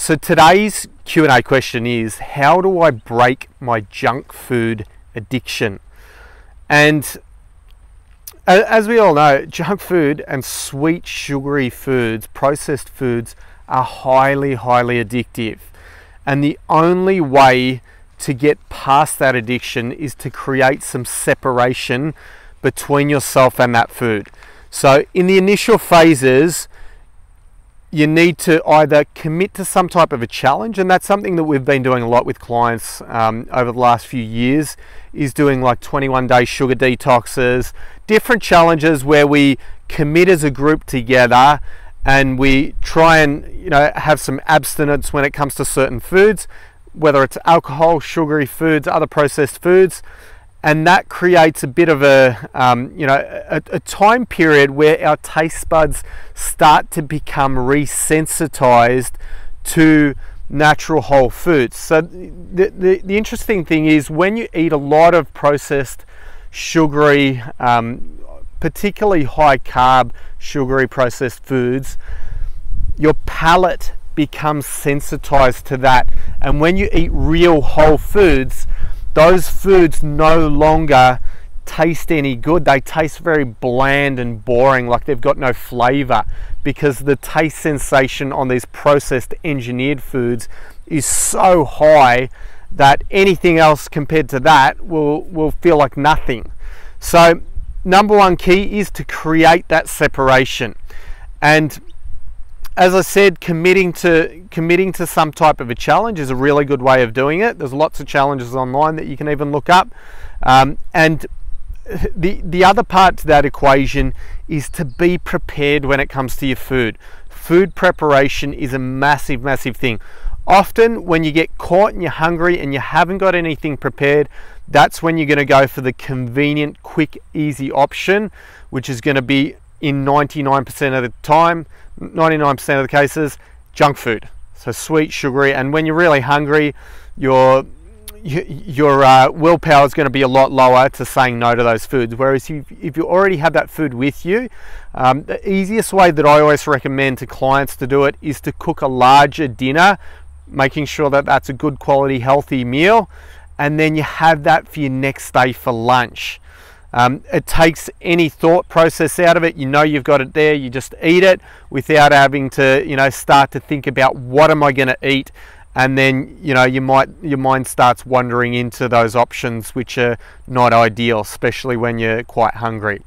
So today's Q&A question is, how do I break my junk food addiction? And as we all know, junk food and sweet, sugary foods, processed foods, are highly, highly addictive. And the only way to get past that addiction is to create some separation between yourself and that food. So in the initial phases, you need to either commit to some type of a challenge, and that's something that we've been doing a lot with clients over the last few years, is doing like 21-day sugar detoxes, different challenges where we commit as a group together and we try and have some abstinence when it comes to certain foods, whether it's alcohol, sugary foods, other processed foods. And that creates a bit of a time period where our taste buds start to become resensitized to natural whole foods. So the interesting thing is, when you eat a lot of processed, sugary, particularly high carb, sugary processed foods, your palate becomes sensitized to that. And when you eat real whole foods, those foods no longer taste any good. They taste very bland and boring, like they've got no flavor, because the taste sensation on these processed, engineered foods is so high that anything else compared to that will feel like nothing. So number one key is to create that separation. And as I said, committing to some type of a challenge is a really good way of doing it. There's lots of challenges online that you can even look up. And the other part to that equation is to be prepared when it comes to your food. Food preparation is a massive, massive thing. Often when you get caught and you're hungry and you haven't got anything prepared, that's when you're going to go for the convenient, quick, easy option, which is going to be, in 99% of the time, 99% of the cases, junk food. So sweet, sugary, and when you're really hungry, your willpower is going to be a lot lower to saying no to those foods. Whereas if you already have that food with you, the easiest way that I always recommend to clients to do it is to cook a larger dinner, making sure that that's a good quality, healthy meal, and then you have that for your next day for lunch. It takes any thought process out of it. You've got it there, you just eat it without having to start to think about, what am I going to eat? And then your mind starts wandering into those options which are not ideal, especially when you're quite hungry.